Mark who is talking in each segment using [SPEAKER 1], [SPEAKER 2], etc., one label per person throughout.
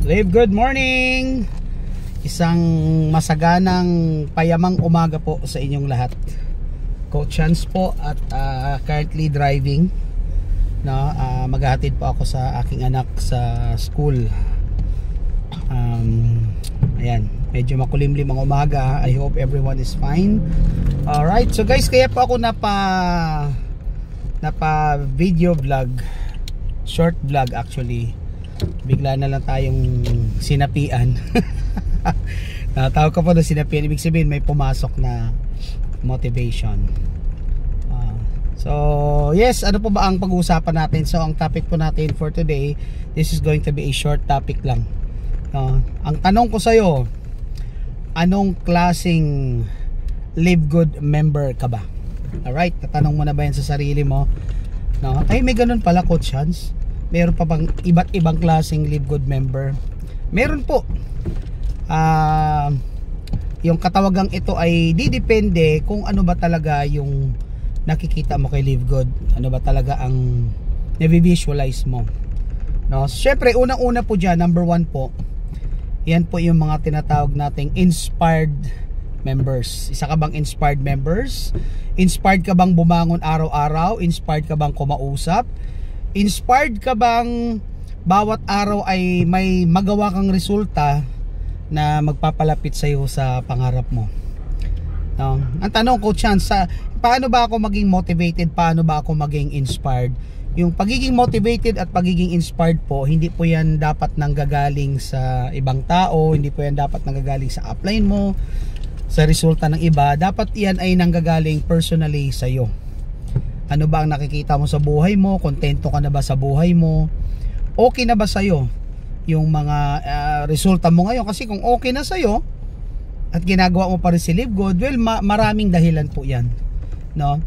[SPEAKER 1] Live good morning! Isang masaganang payamang umaga po sa inyong lahat. Coach Hans po at currently driving. No, maghahatid po ako sa aking anak sa school. Ayan, medyo makulimlim ang umaga. I hope everyone is fine. Alright, so guys, kaya po ako napa video vlog, short vlog actually. Bigla na lang tayong sinapian. Tawag ko po na sinapian, ibig sabihin may pumasok na motivation. So yes, ano po ba ang pag-uusapan natin? So ang topic po natin for today, this is going to be a short topic lang. Ang tanong ko sa'yo, anong klaseng Live Good member ka ba? Alright, tatanong mo na ba yan sa sarili mo? No? Ay, may ganun pala, Coach Hans. Meron pa bang iba't ibang klaseng Live Good member? Meron po. Yung katawagang ito ay didepende kung ano ba talaga yung nakikita mo kay Live Good. Ano ba talaga ang na-visualize mo? No? Siyempre, unang-una po dyan, number 1 po, yan po yung mga tinatawag nating inspired members. Isa ka bang inspired members? Inspired ka bang bumangon araw-araw? Inspired ka bang kumausap? Inspired ka bang bawat araw ay may magawa kang resulta na magpapalapit sa iyo sa pangarap mo? No? Ang tanong ko, Chance, paano ba ako maging motivated? Paano ba ako maging inspired? Yung pagiging motivated at pagiging inspired po, hindi po yan dapat nanggagaling sa ibang tao, hindi po yan dapat nanggagaling sa upline mo, sa resulta ng iba. Dapat yan ay nanggagaling personally sa iyo. Ano ba ang nakikita mo sa buhay mo? Kontento ka na ba sa buhay mo? Okay na ba sa iyo yung mga resulta mo ngayon? Kasi kung okay na sa iyo at ginagawa mo pa rin si Live Good, well, maraming dahilan po yan, no?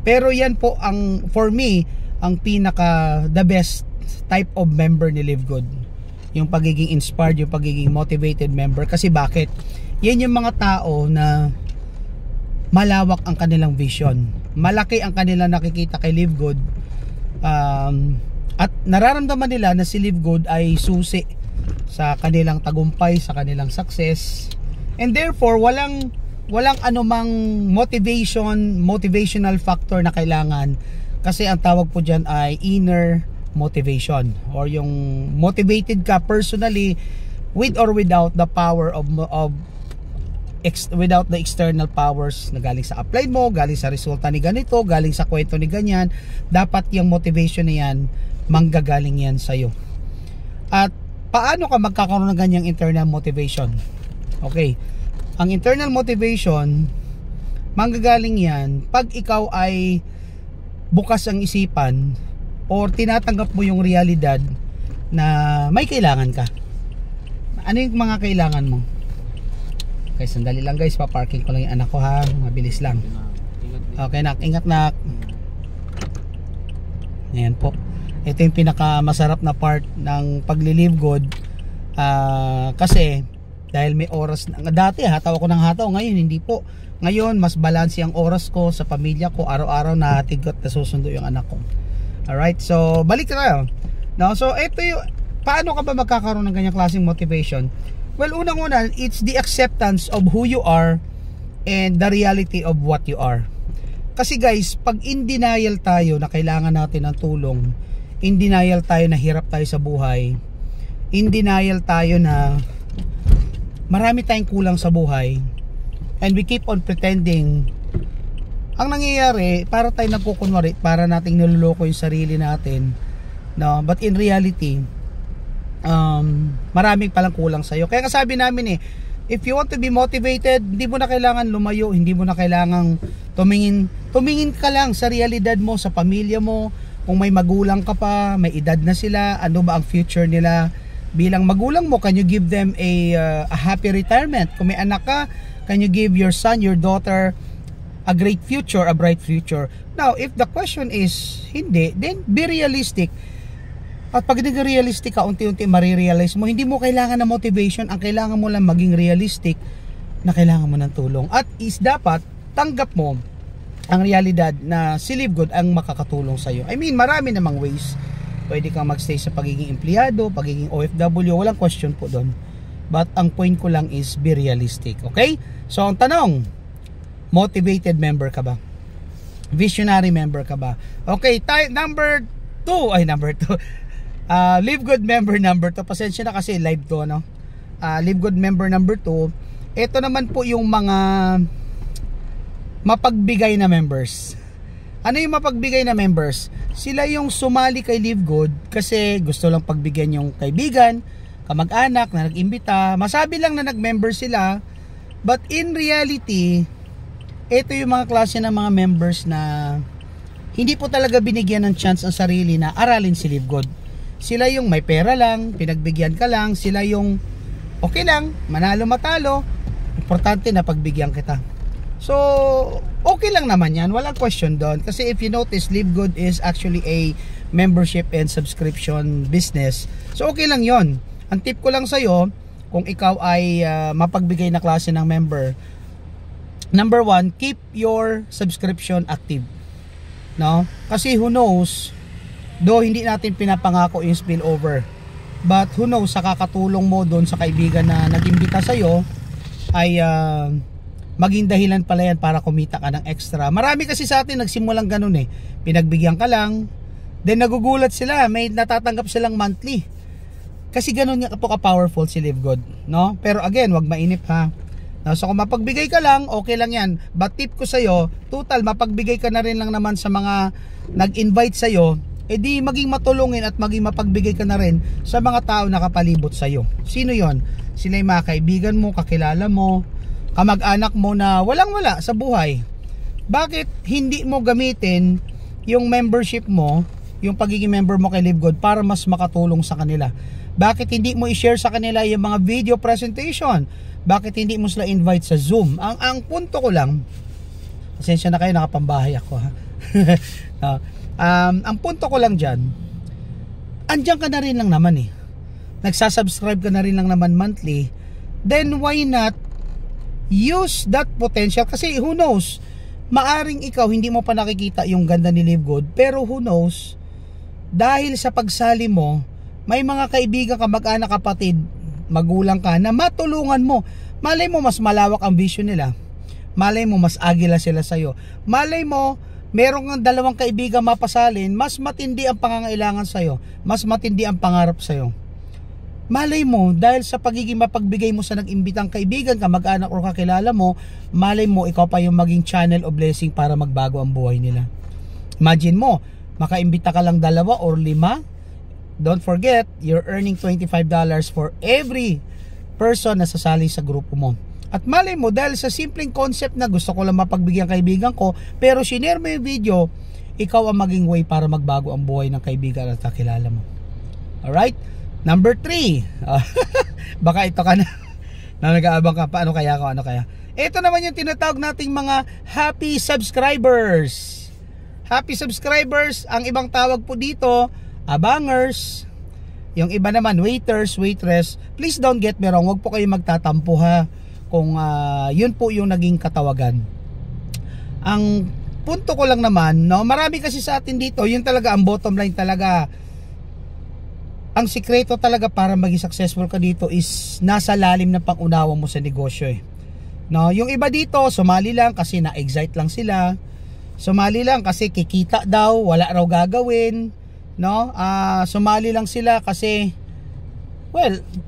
[SPEAKER 1] Pero yan po ang, for me, ang pinaka the best type of member ni Live Good, yung pagiging inspired, yung pagiging motivated member. Kasi bakit? Yan yung mga tao na malawak ang kanilang vision, malaki ang kanilang nakikita kay Live Good, at nararamdaman nila na si Live Good ay susi sa kanilang tagumpay, sa kanilang success, and therefore walang anumang motivational factor na kailangan, kasi ang tawag po dyan ay inner motivation, or yung motivated ka personally with or without the power without the external powers na galing sa upline mo, galing sa resulta ni ganito, galing sa kwento ni ganyan. Dapat yung motivation na yan, manggagaling yan sa'yo. At paano ka magkakaroon ng ganyang internal motivation? Okay, ang internal motivation, manggagaling yan pag ikaw ay bukas ang isipan or tinatanggap mo yung realidad na may kailangan ka. Ano yung mga kailangan mo? Okay, sandali lang guys, paparking ko lang yung anak ko ha, mabilis lang. Okay nak, ingat nak. Ayan po, ito yung pinaka masarap na part ng pagli-Live Good, kasi dahil may oras na, dati hataw ako ng hataw, ngayon hindi po. Ngayon mas balance ang oras ko sa pamilya ko, araw-araw nahatid ko at nasusundo yung anak ko. Alright, so balik tayo, no? So ito yung, paano ka ba magkakaroon ng ganyang klaseng motivation? Well, unang-una, it's the acceptance of who you are and the reality of what you are. Kasi guys, pag in denial tayo na kailangan natin ng tulong, in denial tayo na hirap tayo sa buhay, in denial tayo na marami tayong kulang sa buhay, and we keep on pretending, ang nangyayari, para tayo nagkukunwari, para nating niloloko yung sarili natin, no? But in reality, maraming palang kulang sa'yo. Kaya sabi namin if you want to be motivated, hindi mo na kailangan lumayo, hindi mo na kailangan tumingin ka lang sa realidad mo, sa pamilya mo. Kung may magulang ka pa, may edad na sila, ano ba ang future nila bilang magulang mo? Can you give them a happy retirement? Kung may anak ka, can you give your son, your daughter a great future, a bright future? Now, if the question is hindi, then be realistic. At pag naging realistic ka, unti-unti marirealize mo, hindi mo kailangan ng motivation, ang kailangan mo lang maging realistic na kailangan mo ng tulong. At is dapat tanggap mo ang realidad na si Live Good ang makakatulong sa iyo. I mean, marami namang ways. pwede kang magstay sa pagiging empleyado, pagiging OFW, walang question po doon. But ang point ko lang is be realistic, okay? So ang tanong, motivated member ka ba? Visionary member ka ba? Okay, number 2. Live Good member number 2. Pasensya na kasi live to, no? Live Good member number 2. Ito naman po yung mga mapagbigay na members. Ano yung mapagbigay na members? Sila yung sumali kay Live Good kasi gusto lang pagbigyan yung kaibigan, kamag-anak na nag-imbita. Masabi lang na nag-member sila, but in reality, ito yung mga klase ng mga members na hindi po talaga binigyan ng chance ang sarili na aralin si Live Good. Sila yung may pera lang, pinagbigyan ka lang, sila yung okay lang, manalo matalo, importante na pagbigyan kita. So, okay lang naman yan, walang question doon. Kasi if you notice, Live Good is actually a membership and subscription business. So, okay lang yon. Ang tip ko lang sa'yo, kung ikaw ay mapagbigay na klase ng member, number 1, keep your subscription active. No? Kasi who knows, though hindi natin pinapangako yung spillover, but who knows, sa kakatulong mo doon sa kaibigan na nag-imbita sa'yo, ay maging dahilan pala yan para kumita ka ng extra. Marami kasi sa atin nagsimulang ganun eh. Pinagbigyan ka lang, then nagugulat sila, may natatanggap silang monthly. Kasi ganun nga po ka-powerful si Live Good, no? Pero again, wag mainip ha. So kung mapagbigay ka lang, okay lang yan. But tip ko sa'yo, total mapagbigay ka na rin lang naman sa mga nag-invite sa'yo, edi maging matulungin at maging mapagbigay ka na rin sa mga tao na kapalibot sa'yo. Sino yon? Sila yung mga kaibigan mo, kakilala mo, kamag-anak mo na walang-wala sa buhay. Bakit hindi mo gamitin yung membership mo, yung pagiging member mo kay Live Good para mas makatulong sa kanila? Bakit hindi mo i-share sa kanila yung mga video presentation? Bakit hindi mo sila invite sa Zoom? Ang punto ko lang, pasensya na kayo, nakapambahay ako ha. Ang punto ko lang dyan, andyan ka na rin lang naman eh. Nagsasubscribe ka na rin lang naman monthly, then why not use that potential? Kasi who knows, maaring ikaw hindi mo pa nakikita yung ganda ni Live Good, pero who knows, dahil sa pagsali mo, may mga kaibigan, kamag-anak, kapatid, magulang ka na matulungan mo. Malay mo mas malawak ang vision nila, malay mo mas agila sila sa'yo, malay mo meron kang dalawang kaibigan mapasalin, mas matindi ang pangangailangan sa'yo, mas matindi ang pangarap sa'yo. Malay mo, dahil sa pagiging mapagbigay mo sa nag-imbitang kaibigan, kamag-anak o kakilala mo, malay mo ikaw pa yung maging channel of blessing para magbago ang buhay nila. Imagine mo, makaimbita ka lang 2 or 5, don't forget, you're earning $25 for every person na sasali sa grupo mo. At malay mo, dahil sa simpleng concept na gusto ko lang mapagbigyan kaibigan ko, pero sinare mo yung video, ikaw ang maging way para magbago ang buhay ng kaibigan at kakilala mo. Alright? Number 3. Baka ito ka na nag-aabang ka pa, ano kaya? Ito naman yung tinatawag nating mga happy subscribers. Happy subscribers, ang ibang tawag po dito, abangers. Yung iba naman, waiters, waitress. Please don't get me wrong, wag po kayo magtatampo ha kung yun po yung naging katawagan. Ang punto ko lang naman, no, marami kasi sa atin dito, yun talaga ang bottom line talaga. Ang sikreto talaga para maging successful ka dito is nasa lalim ng pang-unawa mo sa negosyo eh. No, yung iba dito sumali lang kasi na-excite lang sila. Sumali lang kasi kikita daw, wala raw gagawin, no? Sumali lang sila kasi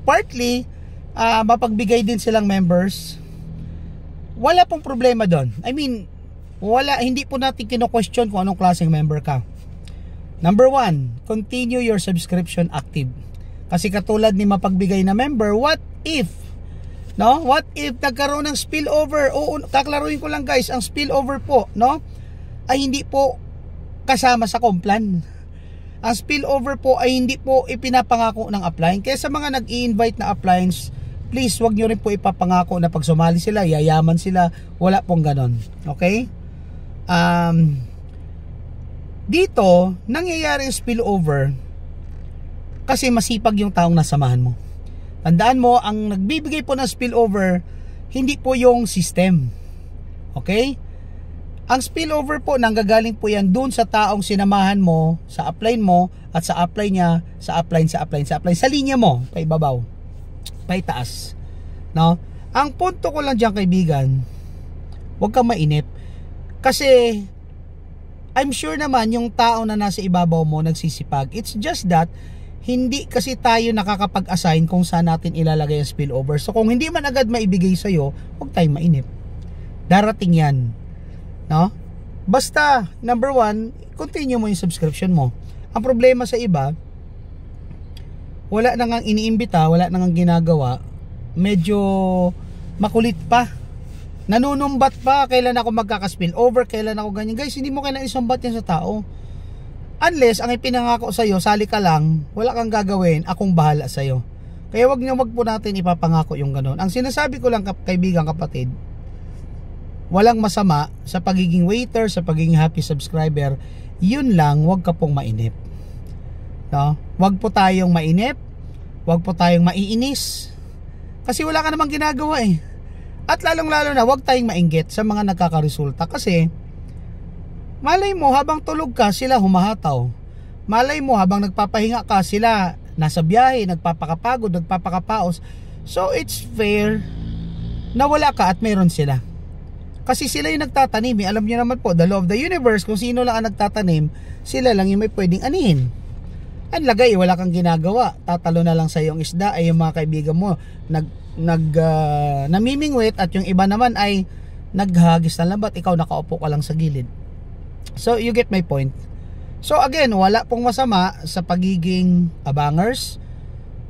[SPEAKER 1] partly mapagbigay din silang members. Wala pong problema doon. I mean, hindi po natin kino-question kung anong klaseng member ka. Number 1, continue your subscription active. Kasi katulad ni mapagbigay na member, what if nagkaroon ng spillover? Oo, kaklaruin ko lang guys, ang spillover po, no, ay hindi po kasama sa complan. Ang spillover po ay hindi po ipinapangako ng upline. Kaya sa mga nag-i-invite na uplines, please wag nyo rin po ipapangako na pag sumali sila, yayaman sila. Wala pong ganon. Okay? Dito, nangyayari yung spillover kasi masipag yung taong nasamahan mo. Tandaan mo, ang nagbibigay po ng spillover, hindi po yung system. Okay? Ang spillover po, nanggagaling po yan dun sa taong sinamahan mo, sa upline mo, at sa upline niya, sa upline, sa linya mo, paibabaw, paitaas. No? Ang punto ko lang dyan, kaibigan, huwag kang mainip. Kasi, I'm sure naman, yung tao na nasa ibabaw mo, nagsisipag. It's just that, hindi kasi tayo nakakapag-assign kung saan natin ilalagay ang spillover. So, kung hindi man agad maibigay sa'yo, huwag tayong mainip. Darating yan. No? Basta, number 1, continue mo yung subscription mo. Ang problema sa iba, wala na ngang iniimbita, wala na ngang ginagawa, medyo makulit pa, nanunumbat pa, kailan ako magkakaspill over, kailan ako ganyan. Guys, hindi mo kailangan isumbat yan sa tao. Unless, ang ipinangako sa'yo, sali ka lang, wala kang gagawin, akong bahala sa'yo. Kaya wag po natin ipapangako yung ganon. Ang sinasabi ko lang, kaibigan, kapatid, walang masama sa pagiging waiter, sa pagiging happy subscriber. Yun lang, wag ka pong mainip. No? Wag po tayong mainip, wag po tayong maiinis. Kasi wala ka namang ginagawa eh. At lalong-lalo na, wag tayong mainggit sa mga nagkakaresulta. Kasi, malay mo, habang tulog ka, sila humahataw. Malay mo, habang nagpapahinga ka, sila nasa biyahe, nagpapakapagod, nagpapakapaos. So, it's fair na wala ka at meron sila. Kasi sila yung nagtatanim. Alam niyo naman po, the law of the universe, kung sino lang ang nagtatanim, sila lang yung may pwedeng anihin. Ang lagay, wala kang ginagawa. Tatalo na lang sa yung isda ay yung mga kaibigan mo namimingwit, at yung iba naman ay naghagis na lambat, ikaw nakaupo ka lang sa gilid. So, you get my point. So, again, wala pong masama sa pagiging abangers,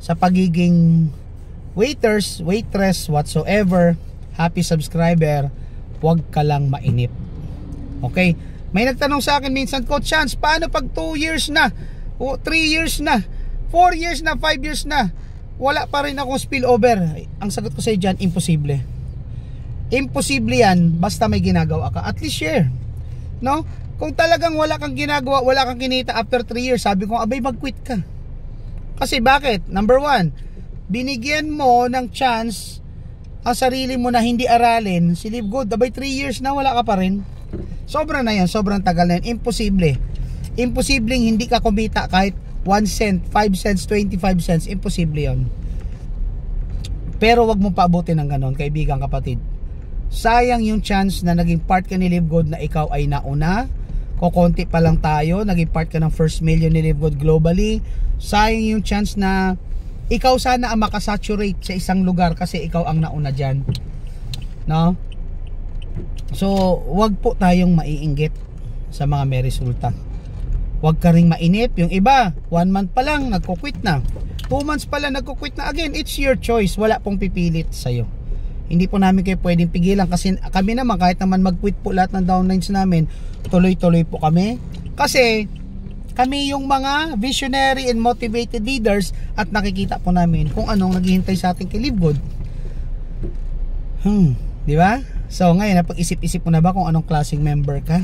[SPEAKER 1] sa pagiging waiters, waitress, whatsoever, happy subscriber. Huwag ka lang mainip. Okay? May nagtanong sa akin minsan, Coach Chance, paano pag 2 years na, o 3 years na, 4 years na, 5 years na, wala pa rin akong spillover? Ang sagot ko sa iyo dyan, imposible. Imposible yan, basta may ginagawa ka. At least share. No? Kung talagang wala kang ginagawa, wala kang kinita after 3 years, sabi ko, abay, mag-quit ka. Kasi bakit? Number 1, binigyan mo ng chance ang sarili mo na hindi aralin, si Live Good, abay 3 years na wala ka pa rin. Sobra na yan, sobrang tagal na yan. Imposible. Imposibleng hindi ka kumita kahit 1 cent, 5 cents, 25 cents. Imposible yon. Pero wag mo paabutin ng ganon, kaibigan, kapatid. Sayang yung chance na naging part ka ni Live Good, na ikaw ay nauna. Kukunti pa lang tayo, naging part ka ng first million ni Live Good globally. Sayang yung chance na ikaw sana ang makasaturate sa isang lugar kasi ikaw ang nauna dyan. No? So, wag po tayong maiinggit sa mga may resulta. Wag ka ring mainip. Yung iba, 1 month pa lang, nagkukwit na. 2 months pa lang, nagkukwit na. Again, it's your choice. Wala pong pipilit sa'yo. Hindi po namin kayo pwedeng pigilan kasi kami naman, kahit naman mag-quit po lahat ng downlines namin, tuloy-tuloy po kami. Kasi, kami yung mga visionary and motivated leaders at nakikita po namin kung anong naghihintay sa ating kay Live Good. Di ba? So ngayon, napag-isip-isip mo na ba kung anong klaseng member ka?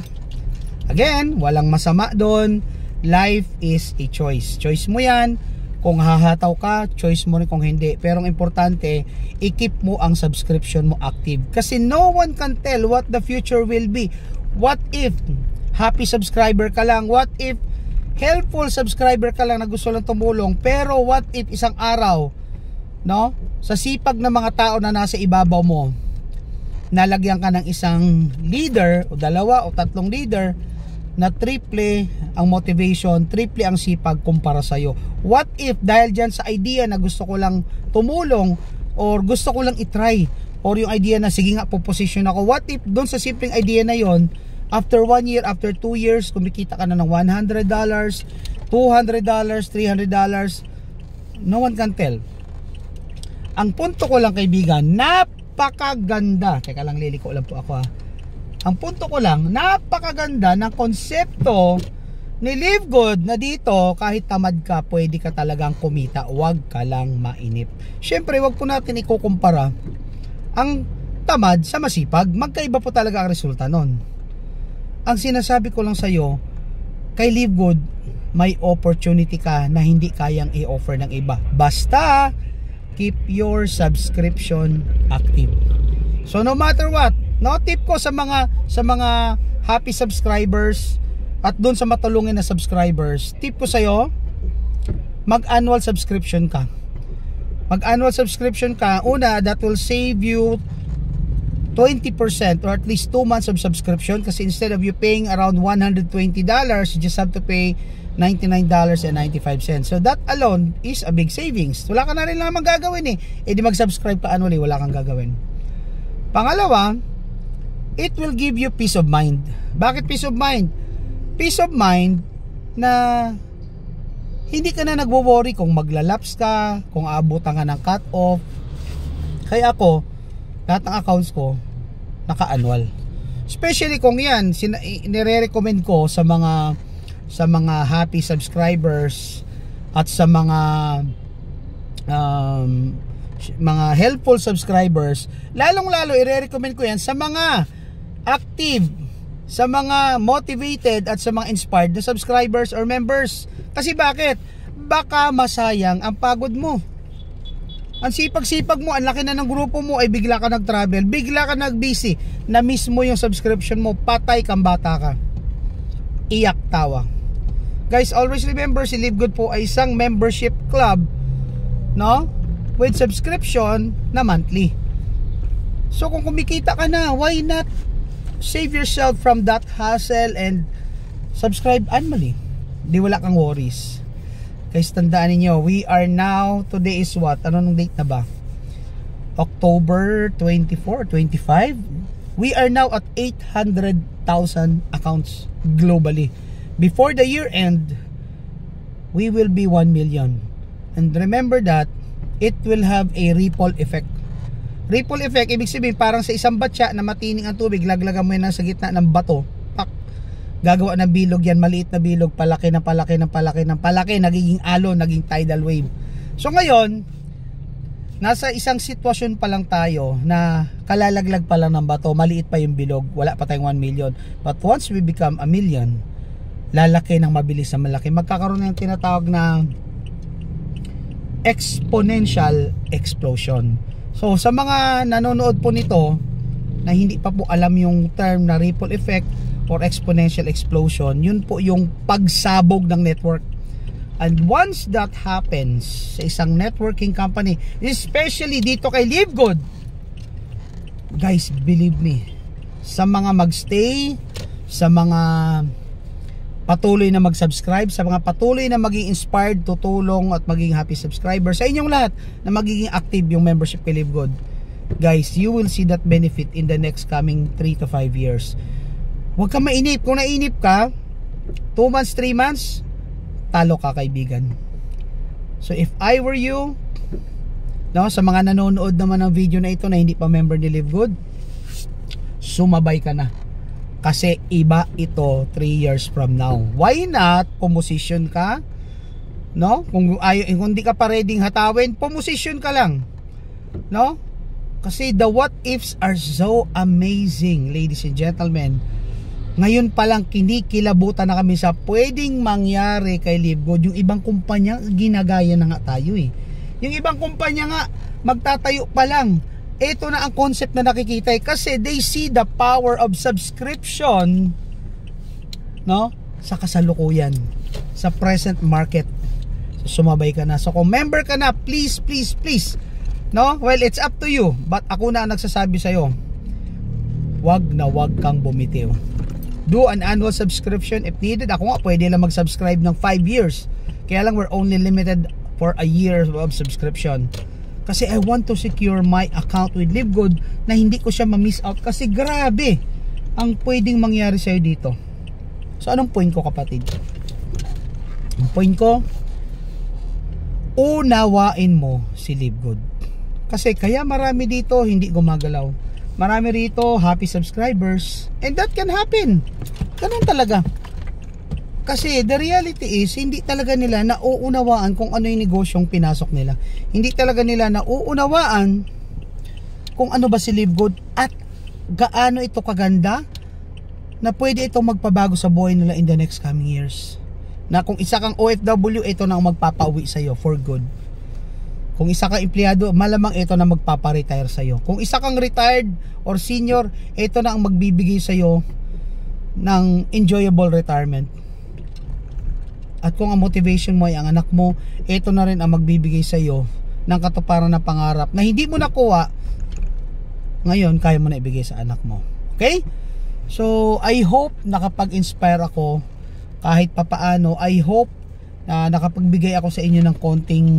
[SPEAKER 1] Again, walang masama doon. Life is a choice. Choice mo yan. Kung hahataw ka, choice mo rin kung hindi. Pero ang importante, i-keep mo ang subscription mo active. Kasi no one can tell what the future will be. What if happy subscriber ka lang? What if helpful subscriber ka lang na gusto lang tumulong? Pero what if isang araw, no, sa sipag ng mga tao na nasa ibabaw mo, nalagyan ka ng isang leader o 2 o 3 leader na triple ang motivation, triple ang sipag kumpara sa'yo? What if dahil dyan sa idea na gusto ko lang tumulong or gusto ko lang itry, or yung idea na sige nga po-position ako, what if doon sa simpleng idea na yon, after 1 year, after 2 years, kumikita ka na ng $100, $200, $300, no one can tell. Ang punto ko lang, kaibigan, napakaganda. Teka lang, liliko lang po ako ha. Ang punto ko lang, napakaganda ng konsepto ni Live Good na dito, kahit tamad ka, pwede ka talagang kumita. Huwag ka lang mainip. Siyempre, huwag po natin ikukumpara ang tamad sa masipag. Magkaiba po talaga ang resulta nun. Ang sinasabi ko lang sa'yo, kay Live Good, may opportunity ka na hindi kayang i-offer ng iba. Basta, keep your subscription active. So no matter what, no, tip ko sa mga happy subscribers at doon sa matulungin na subscribers, tip ko sa'yo, mag-annual subscription ka. Mag-annual subscription ka. Una, that will save you 20% or at least 2 months of subscription, kasi instead of you paying around $120, you just have to pay $99.95. So that alone is a big savings. Wala ka na rin naman gagawin eh. Eh di mag-subscribe ka annually, wala kang gagawin. Pangalawa, it will give you peace of mind. Bakit peace of mind? Peace of mind na hindi ka na nagwo-worry kung maglalaps ka, kung aabutan ka ng cut-off. Kaya ako, lahat ng accounts ko naka-annual. Especially kung yan, nire-recommend ko sa mga happy subscribers at sa mga helpful subscribers. Lalong-lalo i-recommend ko yan sa mga active, sa mga motivated at sa mga inspired na subscribers or members. Kasi bakit? Baka masayang ang pagod mo. Ang sipag-sipag mo, ang laki na ng grupo mo, ay bigla ka nag-travel, bigla ka nag-busy, na-miss mo yung subscription mo, patay kang bata ka. Iyak tawa. Guys, always remember, si Live Good po ay isang membership club, no? With subscription na monthly. So kung kumikita ka na, why not save yourself from that hassle and subscribe annually? Di wala kang worries. Guys, tandaan niyo, we are now, today is what? Ano nung date na ba? October 24, 25? We are now at 800,000 accounts globally. Before the year end, we will be 1 million. And remember that it will have a ripple effect. Ripple effect, ibig sabihin parang sa isang batya na matining ang tubig, laglagan mo yan sa gitna ng bato, pak, gagawa ng bilog yan, maliit na bilog, palaki ng palaki ng palaki ng palaki, nagiging alon, naging tidal wave. So ngayon, nasa isang sitwasyon pa lang tayo na kalalaglag pa lang ng bato, maliit pa yung bilog, wala pa tayong 1 million. But once we become a million, lalaki ng mabilis na malaki. Magkakaroon ng tinatawag na exponential explosion. So sa mga nanonood po nito na hindi pa po alam yung term na ripple effect or exponential explosion, yun po yung pagsabog ng network. And once that happens sa isang networking company, especially dito kay Live Good, guys, believe me, sa mga magstay, sa mga patuloy na mag-subscribe, sa mga patuloy na maging inspired, tutulong at maging happy subscriber, sa inyong lahat na magiging active yung membership kay Live Good, guys, you will see that benefit in the next coming 3 to 5 years. Huwag ka mainip. Kung nainip ka 2 months, 3 months, talo ka, kaibigan. So if I were you, no, sa mga nanonood naman ng video na ito na hindi pa member ni Live Good, sumabay ka na. Kasi iba ito 3 years from now. Why not pumosisyon ka? No? Kung hindi ka pa ready hatawin, pumosisyon ka lang. No? Kasi the what ifs are so amazing, ladies and gentlemen. Ngayon pa lang kinikilabutan na kami sa pwedeng mangyari kay Live Good. Yung ibang kumpanya ginagaya na nga tayo eh. Yung ibang kumpanya nga magtatayo pa lang. Ito na ang concept na nakikita kasi they see the power of subscription, no, sa kasalukuyan, sa present market. So, sumabay ka na. So kung member ka na, please, no, well, it's up to you, but ako na ang nagsasabi sa'yo, wag na wag kang bumitiw. Do an annual subscription if needed. Ako nga pwede lang mag-subscribe ng 5 years, kaya lang we're only limited for a year of subscription. Kasi I want to secure my account with Live Good na hindi ko siya ma-miss out. Kasi grabe ang pwedeng mangyari sa'yo dito. So anong point ko, kapatid? Ang point ko, unawain mo si Live Good. Kasi kaya marami dito hindi gumagalaw. Marami rito happy subscribers. And that can happen. Ganun talaga. Kasi the reality is, hindi talaga nila nauunawaan kung ano yung negosyong pinasok nila. Hindi talaga nila nauunawaan kung ano ba si Live Good at gaano ito kaganda na pwede itong magpabago sa buhay nila in the next coming years. Na kung isa kang OFW, ito na ang magpapauwi sa'yo for good. Kung isa kang empleyado, malamang ito na magpaparetire sa'yo. Kung isa kang retired or senior, ito na ang magbibigay sa'yo ng enjoyable retirement. At kung ang motivation mo ay ang anak mo, ito na rin ang magbibigay sa iyo ng katuparan ng pangarap na hindi mo nakuha ngayon, kaya mo na ibigay sa anak mo. Okay? So I hope nakapag-inspire ako kahit papaano. I hope na nakapagbigay ako sa inyo ng konting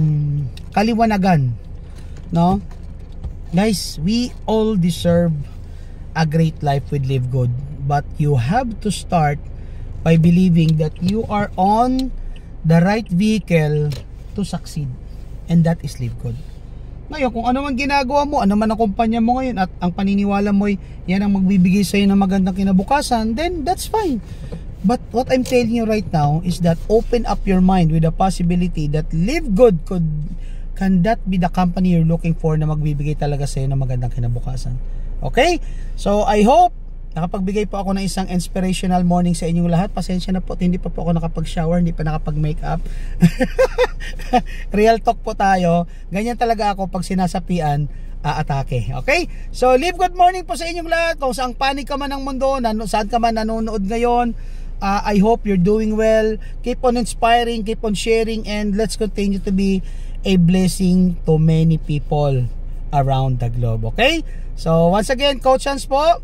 [SPEAKER 1] kaliwanagan, no? Guys, we all deserve a great life with Live Good, but you have to start by believing that you are on the right vehicle to succeed, and that is Live Good. Ngayon, kung ano man ginagawa mo, ano man ang kumpanya mo ngayon, at ang paniniwala mo ay yan ang magbibigay sa iyo ng magandang kinabukasan, then that's fine. But what I'm telling you right now is that open up your mind with the possibility that Live Good can that be the company you're looking for na magbibigay talaga sa iyo ng magandang kinabukasan. Okay? So I hope nakapagbigay po ako ng isang inspirational morning sa inyong lahat. Pasensya na po, hindi pa po ako nakapag-shower, hindi pa nakapag-makeup. Real talk po tayo. Ganyan talaga ako pag sinasapian, atake. Okay? So live good morning po sa inyong lahat. Kung saang panig ka man ng mundo, saan ka man nanonood ngayon, I hope you're doing well. Keep on inspiring, keep on sharing, and let's continue to be a blessing to many people around the globe. Okay? So once again, Coach Hans po.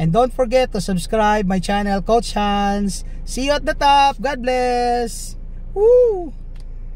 [SPEAKER 1] And don't forget to subscribe my channel, Coach Hans. See you at the top. God bless. Woo!